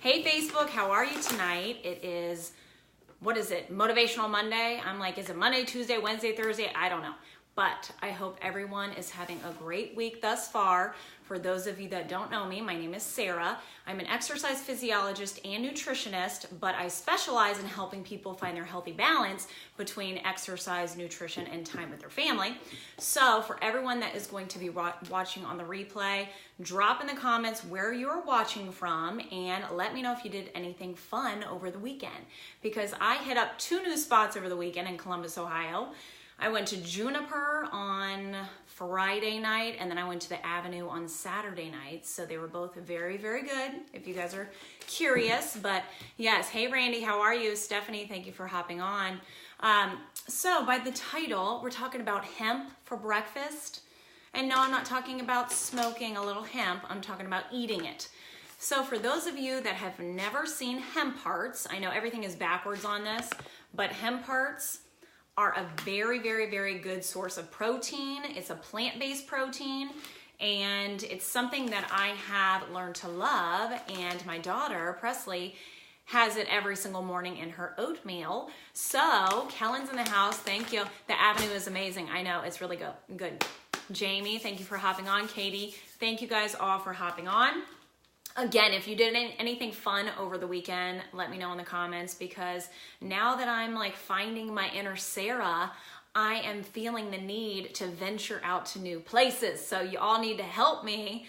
Hey Facebook, how are you tonight? It is, what is it, Motivational Monday? I'm like, is it Monday, Tuesday, Wednesday, Thursday? I don't know. But I hope everyone is having a great week thus far. For those of you that don't know me, my name is Sarah. I'm an exercise physiologist and nutritionist, but I specialize in helping people find their healthy balance between exercise, nutrition, and time with their family. So for everyone that is going to be watching on the replay, drop in the comments where you're watching from and let me know if you did anything fun over the weekend. Because I hit up 2 new spots over the weekend in Columbus, Ohio. I went to Juniper on Friday night, and then I went to the Avenue on Saturday night. So they were both very, very good, if you guys are curious. But yes, hey Randy, how are you? Stephanie, thank you for hopping on. So by the title, we're talking about hemp for breakfast. And no, I'm not talking about smoking a little hemp. I'm talking about eating it. So for those of you that have never seen hemp hearts, I know everything is backwards on this, but hemp hearts are a very, very, very good source of protein. It's a plant-based protein, and it's something that I have learned to love, and my daughter, Presley, has it every single morning in her oatmeal. So, Kellen's in the house, thank you. The Avenue is amazing, I know, it's really good. Jamie, thank you for hopping on. Katie, thank you guys all for hopping on. Again, if you did anything fun over the weekend, let me know in the comments, because now that I'm like finding my inner Sarah, I am feeling the need to venture out to new places. So you all need to help me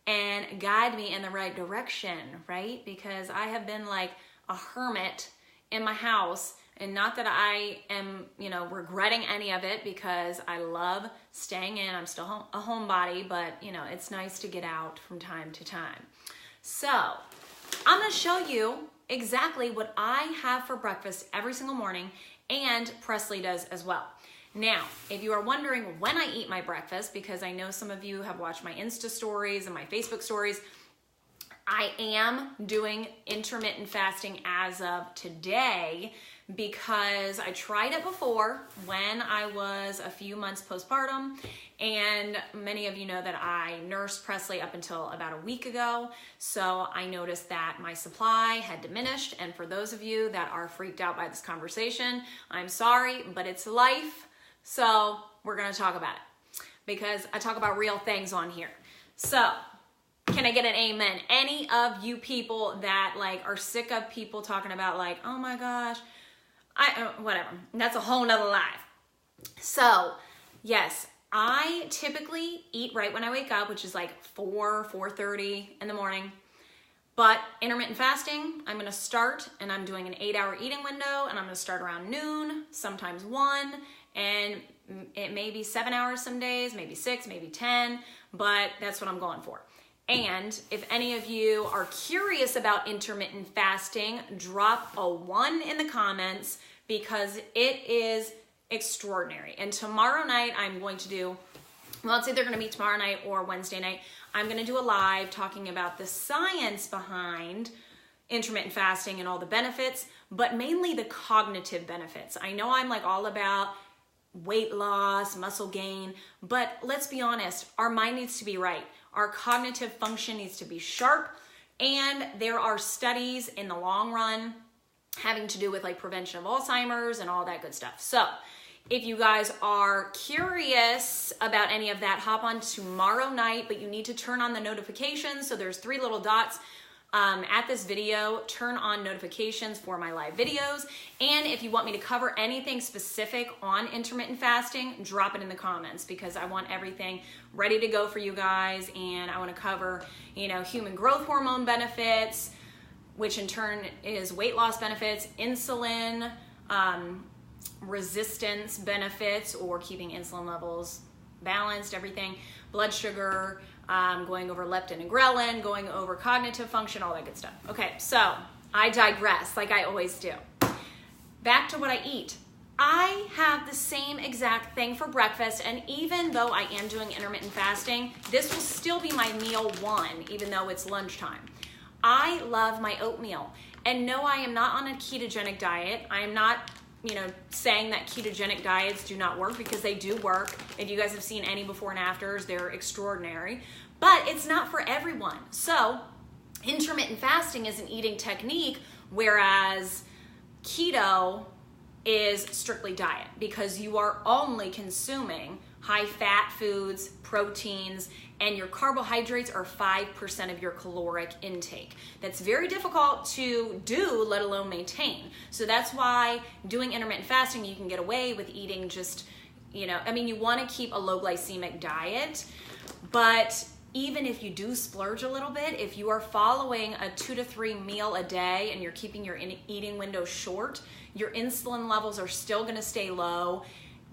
and guide me in the right direction, right? Because I have been like a hermit in my house, and not that I am, regretting any of it, because I love staying in. I'm still a homebody, but it's nice to get out from time to time. So I'm going to show you exactly what I have for breakfast every single morning, and Presley does as well. Now, if you are wondering when I eat my breakfast, because I know some of you have watched my Insta stories and my Facebook stories, I am doing intermittent fasting as of today, because I tried it before when I was a few months postpartum, and many of you know that I nursed Presley up until about a week ago. So I noticed that my supply had diminished, and for those of you that are freaked out by this conversation, I'm sorry, but it's life. So we're gonna talk about it, because I talk about real things on here. So can I get an amen? Any of you people that are sick of people talking about oh my gosh, whatever. That's a whole nother life. So yes, I typically eat right when I wake up, which is 4:30 in the morning. But intermittent fasting, I'm gonna start, and I'm doing an 8-hour eating window, and I'm gonna start around noon, sometimes 1, and it may be 7 hours some days, maybe 6, maybe 10, but that's what I'm going for. And if any of you are curious about intermittent fasting, drop a 1 in the comments, because it is extraordinary. And tomorrow night I'm going to do, well, it's either going to be tomorrow night or Wednesday night, I'm going to do a live talking about the science behind intermittent fasting and all the benefits, but mainly the cognitive benefits. I know I'm all about weight loss, muscle gain, but let's be honest, our mind needs to be right. Our cognitive function needs to be sharp, and there are studies in the long run having to do with prevention of Alzheimer's and all that good stuff. So if you guys are curious about any of that, hop on tomorrow night, but you need to turn on the notifications. So there's 3 little dots at this video. Turn on notifications for my live videos. And if you want me to cover anything specific on intermittent fasting, drop it in the comments, because I want everything ready to go for you guys. And I want to cover, human growth hormone benefits, which in turn is weight loss benefits, insulin resistance benefits, or keeping insulin levels balanced, everything, blood sugar, going over leptin and ghrelin, going over cognitive function, all that good stuff. Okay, so I digress like I always do. Back to what I eat. I have the same exact thing for breakfast, and even though I am doing intermittent fasting, this will still be my meal 1, even though it's lunchtime. I love my oatmeal. And no, I am not on a ketogenic diet. I am not, saying that ketogenic diets do not work, because they do work. If you guys have seen any before and afters, they're extraordinary. But it's not for everyone. So intermittent fasting is an eating technique, whereas keto is strictly diet, because you are only consuming high fat foods, proteins, and your carbohydrates are 5% of your caloric intake. That's very difficult to do, let alone maintain. So that's why doing intermittent fasting, you can get away with eating just, you want to keep a low glycemic diet, but even if you do splurge a little bit, if you are following a 2 to 3 meal a day and you're keeping your eating window short, your insulin levels are still going to stay low,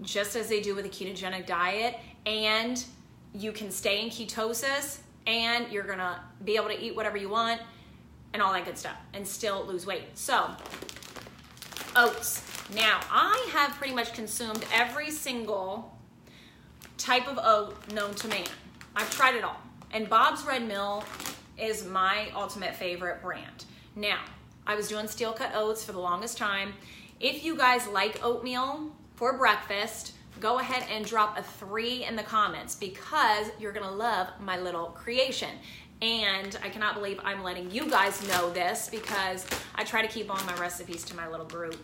just as they do with a ketogenic diet, and you can stay in ketosis, and you're going to be able to eat whatever you want and all that good stuff and still lose weight. So, oats. Now, I have pretty much consumed every single type of oat known to man. I've tried it all. And Bob's Red Mill is my ultimate favorite brand. Now, I was doing steel cut oats for the longest time. If you guys like oatmeal for breakfast, go ahead and drop a 3 in the comments, because you're gonna love my little creation. And I cannot believe I'm letting you guys know this, because I try to keep all my recipes to my little group.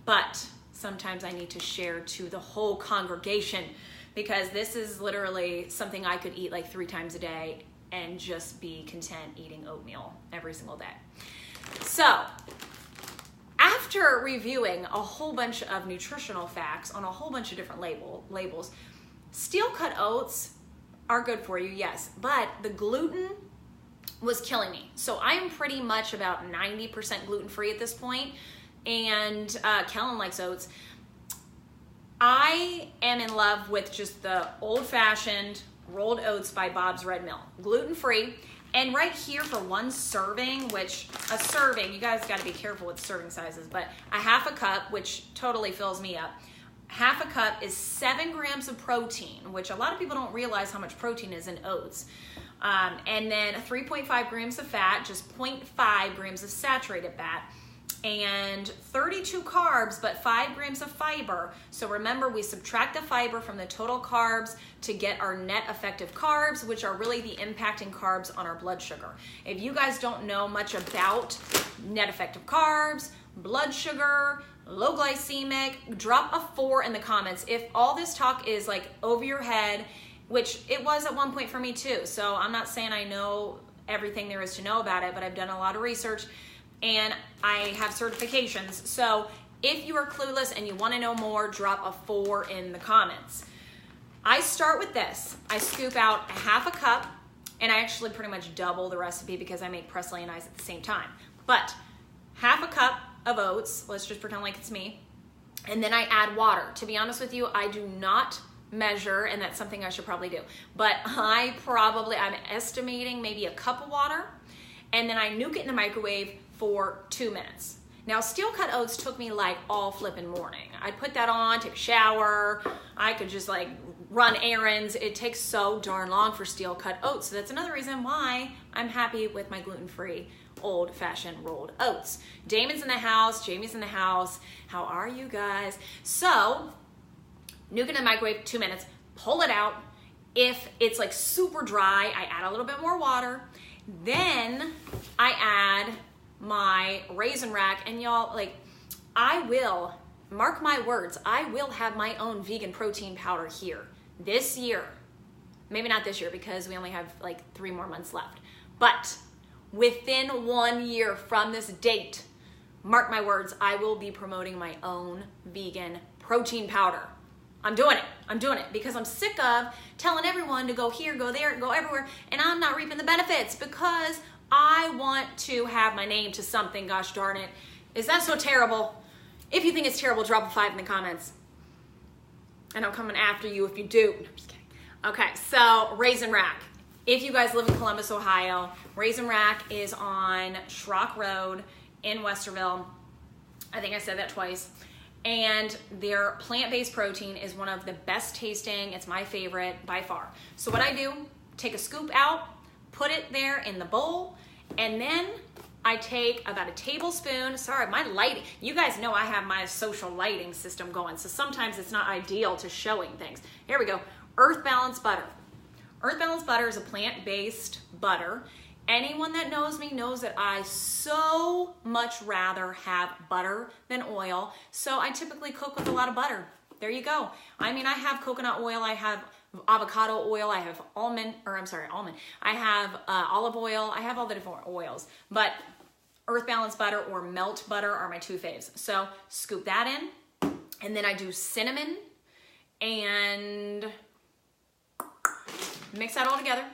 But sometimes I need to share to the whole congregation, because this is literally something I could eat like 3 times a day and just be content eating oatmeal every single day. So, after reviewing a whole bunch of nutritional facts on a whole bunch of different labels, steel cut oats are good for you, yes, but the gluten was killing me. So I am pretty much about 90% gluten-free at this point, and Kellen likes oats. I am in love with just the old-fashioned rolled oats by Bob's Red Mill, gluten-free. And right here for one serving, which a serving, you guys got to be careful with serving sizes, but a half a cup, which totally fills me up. Half a cup is 7 grams of protein, which a lot of people don't realize how much protein is in oats. And then 3.5 grams of fat, just 0.5 grams of saturated fat, and 32 carbs, but 5 grams of fiber. So remember, we subtract the fiber from the total carbs to get our net effective carbs, which are really the impacting carbs on our blood sugar. If you guys don't know much about net effective carbs, blood sugar, low glycemic, drop a 4 in the comments. If all this talk is like over your head, which it was at one point for me too. So I'm not saying I know everything there is to know about it, but I've done a lot of research and I have certifications. So if you are clueless and you want to know more, drop a 4 in the comments. I start with this. I scoop out a half a cup, and I actually pretty much double the recipe because I make Presley and I's at the same time. But half a cup of oats, let's just pretend like it's me, and then I add water. To be honest with you, I do not measure, and that's something I should probably do. But I'm estimating maybe a cup of water, and then I nuke it in the microwave for 2 minutes. Now, steel cut oats took me like all flipping morning. I'd put that on, take a shower, I could just like run errands. It takes so darn long for steel cut oats. So that's another reason why I'm happy with my gluten-free old-fashioned rolled oats. Damon's in the house, Jamie's in the house. How are you guys? So, nuke it in the microwave, 2 minutes, pull it out. If it's like super dry, I add a little bit more water. Then I add my raisin rack, and y'all, like, I will, mark my words, I will have my own vegan protein powder here this year. Maybe not this year because we only have like 3 more months left, but within 1 year from this date, mark my words, I will be promoting my own vegan protein powder. I'm doing it because I'm sick of telling everyone to go here, go there, go everywhere, and I'm not reaping the benefits because I want to have my name to something, gosh darn it. Is that so terrible? If you think it's terrible, drop a 5 in the comments. And I'm coming after you if you do. No, I'm just kidding. Okay, so Raisin Rack. If you guys live in Columbus, Ohio, Raisin Rack is on Schrock Road in Westerville. I think I said that twice. And their plant-based protein is one of the best tasting. It's my favorite by far. So what I do, take a scoop out, put it there in the bowl, and then I take about a tablespoon, sorry, my lighting, you guys know I have my social lighting system going, so sometimes it's not ideal to showing things. Here we go, Earth Balance butter. Earth Balance butter is a plant-based butter. Anyone that knows me knows that I so much rather have butter than oil. So I typically cook with a lot of butter. There you go. I mean, I have coconut oil, I have avocado oil, I have almond. I have olive oil, I have all the different oils. But Earth Balance butter or melt butter are my two faves. So scoop that in. And then I do cinnamon and mix that all together.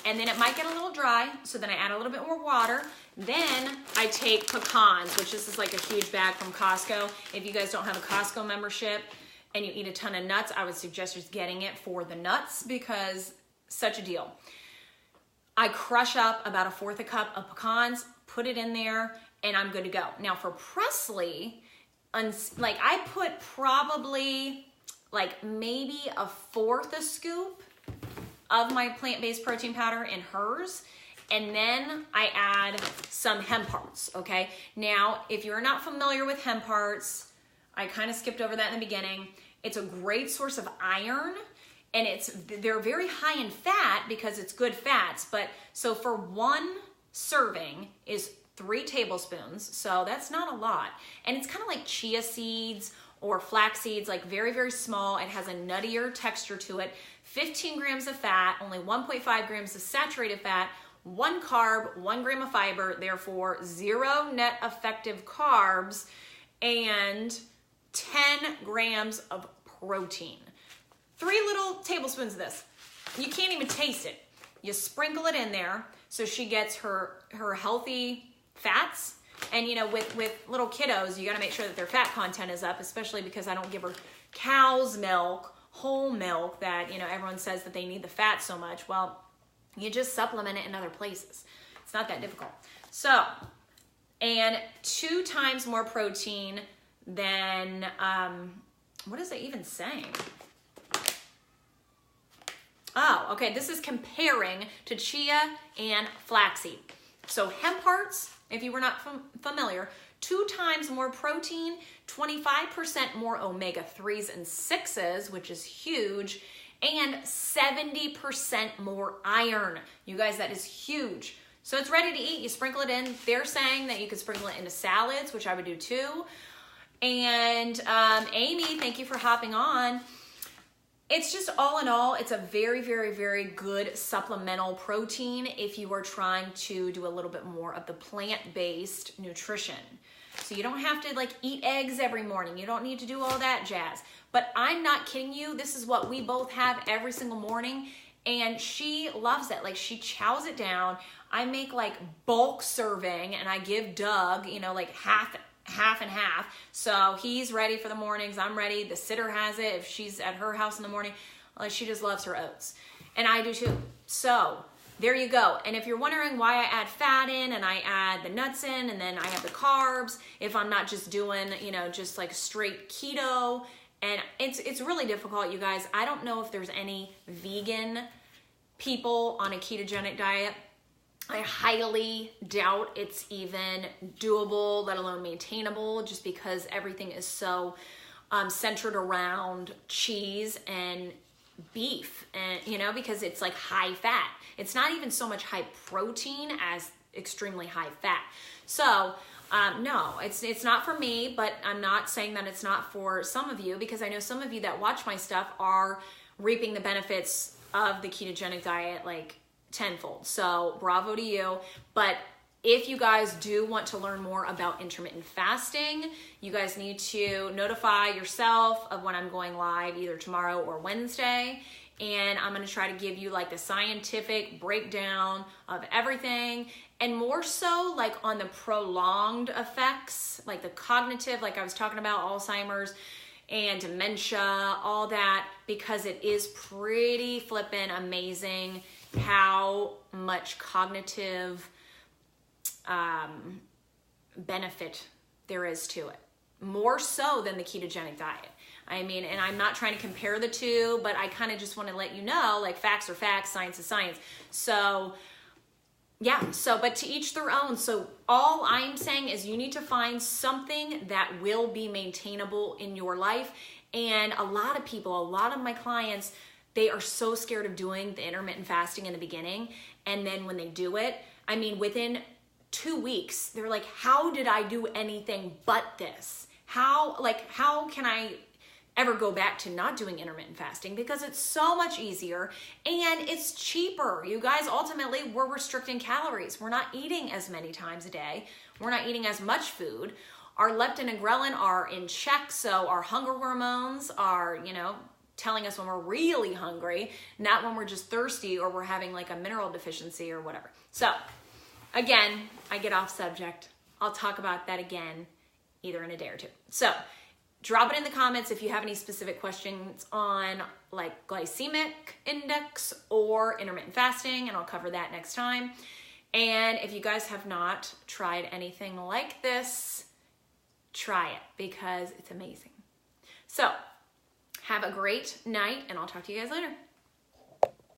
And then it might get a little dry, so then I add a little bit more water. Then I take pecans, which this is like a huge bag from Costco. If you guys don't have a Costco membership and you eat a ton of nuts, I would suggest just getting it for the nuts because such a deal. I crush up about 1/4 cup of pecans, put it in there, and I'm good to go. Now for Presley, like I put probably like maybe 1/4 scoop of my plant-based protein powder in hers, and then I add some hemp hearts, okay? Now, if you're not familiar with hemp hearts, I kind of skipped over that in the beginning. It's a great source of iron, and they're very high in fat because it's good fats, but so for one serving is 3 tablespoons, so that's not a lot. And it's kind of like chia seeds or flax seeds, like very, very small. It has a nuttier texture to it. 15 grams of fat, only 1.5 grams of saturated fat, 1 carb, 1 gram of fiber, therefore 0 net effective carbs, and 10 grams of protein. 3 little tablespoons of this. You can't even taste it. You sprinkle it in there so she gets her healthy fats. And you know, with little kiddos, you gotta make sure that their fat content is up, especially because I don't give her cow's milk, whole milk that, you know, everyone says that they need the fat so much. Well, you just supplement it in other places. It's not that difficult. So, and 2 times more protein than, what is it even saying? Oh, okay, this is comparing to chia and flaxseed. So hemp hearts, if you were not familiar, 2 times more protein, 25% more omega-3s and 6s, which is huge, and 70% more iron. You guys, that is huge. So it's ready to eat. You sprinkle it in. They're saying that you could sprinkle it into salads, which I would do too. And Amy, thank you for hopping on. It's just all in all, it's a very, very, very good supplemental protein if you are trying to do a little bit more of the plant-based nutrition. So you don't have to like eat eggs every morning. You don't need to do all that jazz. But I'm not kidding you. This is what we both have every single morning. And she loves it. Like she chows it down. I make like bulk serving and I give Doug, you know, like half and half. So he's ready for the mornings. I'm ready. The sitter has it. If she's at her house in the morning, she just loves her oats. And I do too. So there you go. And if you're wondering why I add fat in and I add the nuts in and then I have the carbs, if I'm not just doing, you know, just like straight keto, and it's really difficult, you guys. I don't know if there's any vegan people on a ketogenic diet. I highly doubt it's even doable, let alone maintainable, just because everything is so centered around cheese and beef, and you know, because it's like high fat. It's not even so much high protein as extremely high fat. So no, it's not for me, but I'm not saying that it's not for some of you, because I know some of you that watch my stuff are reaping the benefits of the ketogenic diet like tenfold. So bravo to you. But if you guys do want to learn more about intermittent fasting, you guys need to notify yourself of when I'm going live either tomorrow or Wednesday. And I'm going to try to give you like the scientific breakdown of everything, and more so like on the prolonged effects, like the cognitive, like I was talking about Alzheimer's and dementia, all that, because it is pretty flippin' amazing how much cognitive benefit there is to it, more so than the ketogenic diet. I mean, and I'm not trying to compare the two, but I kind of just want to let you know, like, facts are facts, science is science. So yeah, so, but to each their own. So all I'm saying is you need to find something that will be maintainable in your life. And a lot of people, a lot of my clients, they are so scared of doing the intermittent fasting in the beginning. And then when they do it, I mean, within 2 weeks, they're like, how did I do anything but this? How can I ever go back to not doing intermittent fasting? Because it's so much easier and it's cheaper. You guys, ultimately, we're restricting calories. We're not eating as many times a day. We're not eating as much food. Our leptin and ghrelin are in check, so our hunger hormones are, telling us when we're really hungry, not when we're just thirsty or we're having like a mineral deficiency or whatever. So again, I get off subject. I'll talk about that again, either in a day or two. So drop it in the comments if you have any specific questions on like glycemic index or intermittent fasting, and I'll cover that next time. And if you guys have not tried anything like this, try it because it's amazing. So have a great night, and I'll talk to you guys later.